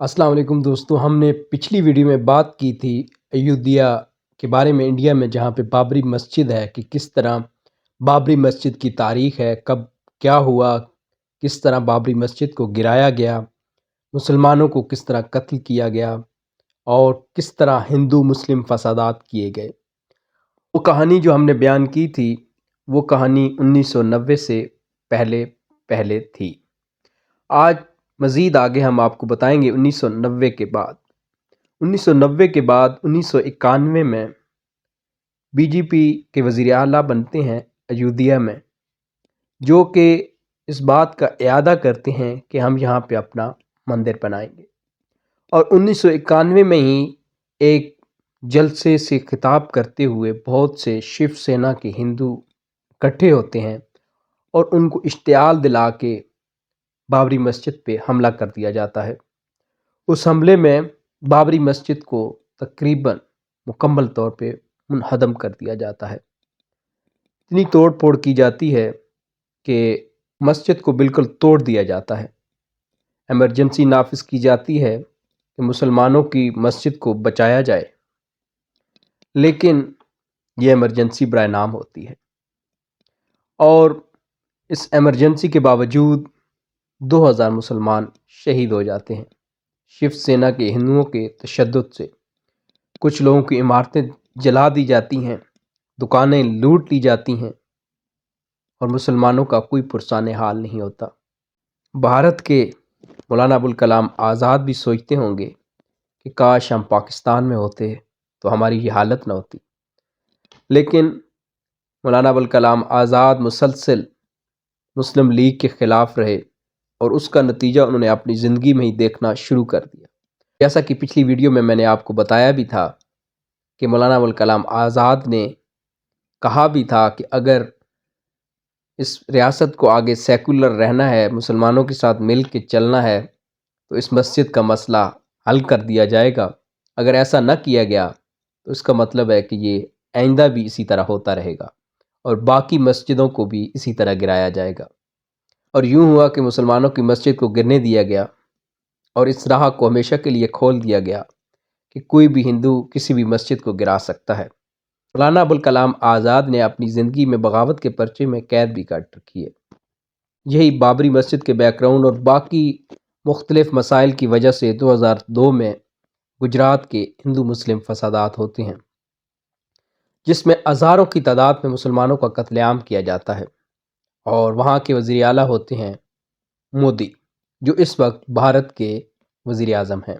अस्सलाम वालेकुम दोस्तों। हमने पिछली वीडियो में बात की थी अयोध्या के बारे में, इंडिया में जहाँ पे बाबरी मस्जिद है कि किस तरह बाबरी मस्जिद की तारीख़ है, कब क्या हुआ, किस तरह बाबरी मस्जिद को गिराया गया, मुसलमानों को किस तरह कत्ल किया गया और किस तरह हिंदू मुस्लिम फसादात किए गए। वो कहानी जो हमने बयान की थी, वो कहानी 1990 से पहले पहले थी। आज मज़ीद आगे हम आपको बताएंगे 1990 के बाद। 1990 के बाद 1991 में बीजेपी के वज़ीर आला बनते हैं अयोध्या में, जो कि इस बात का इरादा करते हैं कि हम यहाँ पे अपना मंदिर बनाएंगे। और 1991 में ही एक जलसे से खिताब करते हुए बहुत से शिव सेना के हिंदू इकट्ठे होते हैं और उनको इश्तियाल दिला के बाबरी मस्जिद पे हमला कर दिया जाता है। उस हमले में बाबरी मस्जिद को तकरीबन मुकम्मल तौर पे मुनहदम कर दिया जाता है। इतनी तोड़ फोड़ की जाती है कि मस्जिद को बिल्कुल तोड़ दिया जाता है। एमरजेंसी नाफिज की जाती है कि मुसलमानों की मस्जिद को बचाया जाए, लेकिन ये एमरजेंसी बराए नाम होती है। और इस एमरजेंसी के बावजूद 2000 मुसलमान शहीद हो जाते हैं शिव सेना के हिंदुओं के तशद्दुद से। कुछ लोगों की इमारतें जला दी जाती हैं, दुकानें लूट ली जाती हैं और मुसलमानों का कोई पुरसाने हाल नहीं होता। भारत के मौलाना अबुल कलाम आज़ाद भी सोचते होंगे कि काश हम पाकिस्तान में होते तो हमारी ये हालत न होती, लेकिन मौलाना अबुल कलाम आज़ाद मुसलसल मुस्लिम लीग के ख़िलाफ़ रहे और उसका नतीजा उन्होंने अपनी ज़िंदगी में ही देखना शुरू कर दिया। जैसा कि पिछली वीडियो में मैंने आपको बताया भी था कि मौलाना अबुल कलाम आज़ाद ने कहा भी था कि अगर इस रियासत को आगे सेकुलर रहना है, मुसलमानों के साथ मिल के चलना है, तो इस मस्जिद का मसला हल कर दिया जाएगा। अगर ऐसा न किया गया तो इसका मतलब है कि ये आइंदा भी इसी तरह होता रहेगा और बाकी मस्जिदों को भी इसी तरह गिराया जाएगा। और यूँ हुआ कि मुसलमानों की मस्जिद को गिरने दिया गया और इस राह को हमेशा के लिए खोल दिया गया कि कोई भी हिंदू किसी भी मस्जिद को गिरा सकता है। मौलाना अबुल कलाम आज़ाद ने अपनी ज़िंदगी में बगावत के पर्चे में कैद भी काट रखी है। यही बाबरी मस्जिद के बैकग्राउंड और बाकी मुख्तलिफ मसाइल की वजह से 2002 में गुजरात के हिंदू मुस्लिम फसादात होते हैं, जिसमें हज़ारों की तादाद में मुसलमानों का कत्लेआम किया जाता है। और वहाँ के वज़ीर आला होते हैं मोदी, जो इस वक्त भारत के वज़ीर आज़म हैं।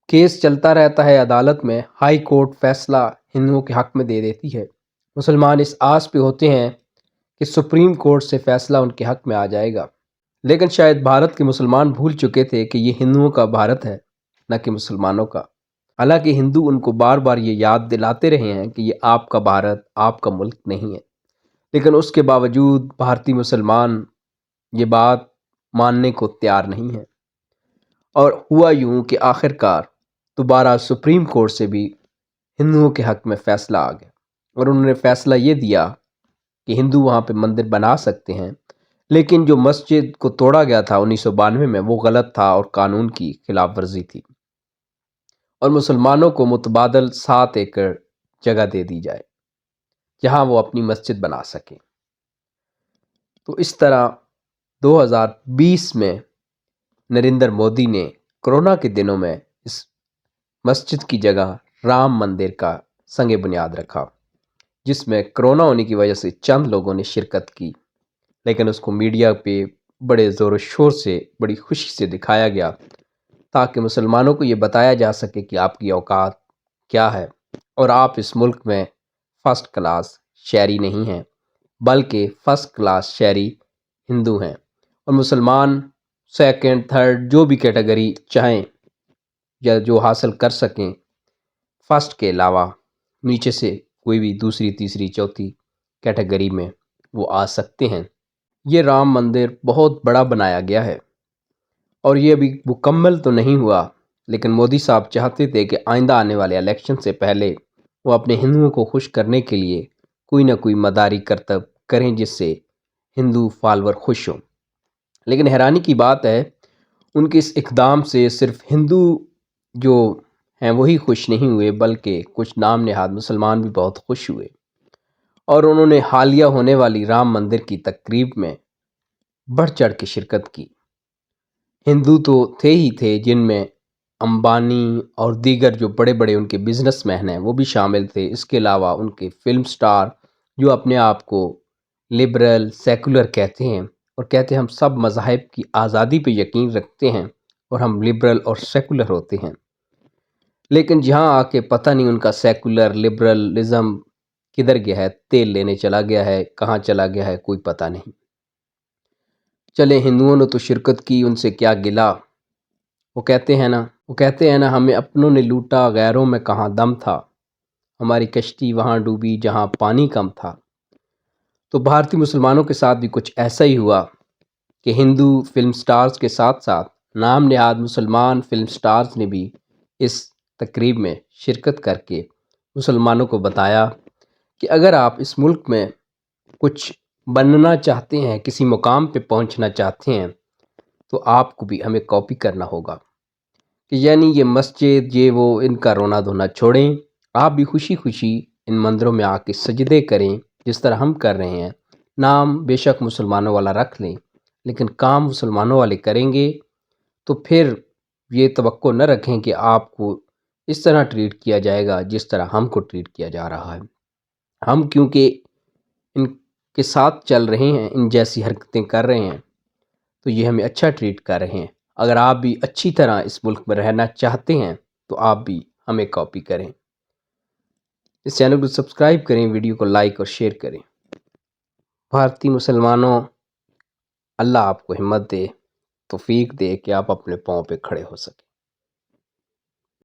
केस चलता रहता है अदालत में, हाई कोर्ट फैसला हिंदुओं के हक़ में दे देती है। मुसलमान इस आस पे होते हैं कि सुप्रीम कोर्ट से फ़ैसला उनके हक़ में आ जाएगा, लेकिन शायद भारत के मुसलमान भूल चुके थे कि ये हिंदुओं का भारत है, न कि मुसलमानों का। हालांकि हिंदू उनको बार बार ये याद दिलाते रहे हैं कि ये आपका भारत, आपका मुल्क नहीं है, लेकिन उसके बावजूद भारतीय मुसलमान ये बात मानने को तैयार नहीं है। और हुआ यूँ कि आखिरकार दोबारा सुप्रीम कोर्ट से भी हिंदुओं के हक़ में फ़ैसला आ गया और उन्होंने फ़ैसला ये दिया कि हिंदू वहाँ पे मंदिर बना सकते हैं, लेकिन जो मस्जिद को तोड़ा गया था 1992 में, वो गलत था और कानून की खिलाफ वर्जी थी और मुसलमानों को मुतबादल 7 एकड़ जगह दे दी जाए जहाँ वो अपनी मस्जिद बना सकें। तो इस तरह 2020 में नरेंद्र मोदी ने कोरोना के दिनों में इस मस्जिद की जगह राम मंदिर का संग बुनियाद रखा, जिसमें कोरोना होने की वजह से चंद लोगों ने शिरकत की, लेकिन उसको मीडिया पे बड़े ज़ोर शोर से, बड़ी खुशी से दिखाया गया ताकि मुसलमानों को ये बताया जा सके कि आपकी औकात क्या है और आप इस मुल्क में फ़र्स्ट क्लास शहरी नहीं हैं, बल्कि फ़र्स्ट क्लास शहरी हिंदू हैं और मुसलमान सेकंड, थर्ड जो भी कैटेगरी चाहें या जो हासिल कर सकें, फ़र्स्ट के अलावा नीचे से कोई भी दूसरी, तीसरी, चौथी कैटेगरी में वो आ सकते हैं। ये राम मंदिर बहुत बड़ा बनाया गया है और ये अभी मुकम्मल तो नहीं हुआ, लेकिन मोदी साहब चाहते थे कि आइंदा आने वाले इलेक्शन से पहले वो अपने हिंदुओं को खुश करने के लिए कोई ना कोई मदारी करतब करें जिससे हिंदू फॉलोअर खुश हों। लेकिन हैरानी की बात है, ان کے اس اقدام سے صرف ہندو جو ہیں وہی خوش نہیں ہوئے، بلکہ کچھ نام نہاد مسلمان بھی بہت خوش ہوئے، اور انہوں نے حالیہ ہونے والی رام مندر کی تقریب میں بڑھ چڑھ کے شرکت کی۔ ہندو تو تھے ہی تھے، جن میں امبانی اور دیگر جو بڑے بڑے ان کے بزنس مین ہیں وہ بھی شامل تھے۔ اس کے علاوہ ان کے فلم سٹار جو اپنے آپ کو لبرل سیکولر کہتے ہیں اور کہتے ہیں ہم سب مذاہب کی آزادی پہ یقین رکھتے ہیں اور ہم لبرل اور سیکولر ہوتے ہیں، لیکن جہاں آ کے پتہ نہیں ان کا سیکولر لبرلزم کدھر گیا ہے، تیل لینے چلا گیا ہے، کہاں چلا گیا ہے، کوئی پتہ نہیں۔ چلے ہندوؤں نے تو شرکت کی، ان سے کیا گلا۔ وہ کہتے ہیں نا ہمیں اپنوں نے لوٹا، غیروں میں کہاں دم تھا، ہماری کشتی وہاں ڈوبی جہاں پانی کم تھا۔ تو بھارتی مسلمانوں کے ساتھ بھی کچھ ایسا ہی ہوا کہ ہندو فلم سٹارز کے ساتھ ساتھ نام نہاد مسلمان فلم سٹارز نے بھی اس تقریب میں شرکت کر کے مسلمانوں کو بتایا کہ اگر آپ اس ملک میں کچھ بننا چاہتے ہیں، کسی مقام پہ پہنچنا چاہتے ہیں، تو آپ کو بھی ہمیں کاپی کرنا ہوگا، کہ یعنی یہ مسجد یہ وہ ان کا رونا دھونا چھوڑیں، آپ بھی خوشی خوشی ان مندروں میں آ کے سجدے کریں جس طرح ہم کر رہے ہیں۔ نام بے شک مسلمانوں والا رکھ لیں، لیکن کام مسلمانوں والے کریں گے تو پھر یہ توقع نہ رکھیں کہ آپ کو اس طرح ٹریٹ کیا جائے گا جس طرح ہم کو ٹریٹ کیا جا رہا ہے۔ ہم کیونکہ ان کے ساتھ چل رہے ہیں، ان جیسی حرکتیں کر رہے ہیں، تو یہ ہمیں اچھا ٹریٹ کر رہے ہیں۔ اگر آپ بھی اچھی طرح اس ملک میں رہنا چاہتے ہیں تو آپ بھی ہمیں کاپی کریں۔ اس چینل کو سبسکرائب کریں، ویڈیو کو لائک اور شیئر کریں۔ بھارتی مسلمانوں، اللہ آپ کو ہمت دے، توفیق دے کہ آپ اپنے پاؤں پہ کھڑے ہو سکیں۔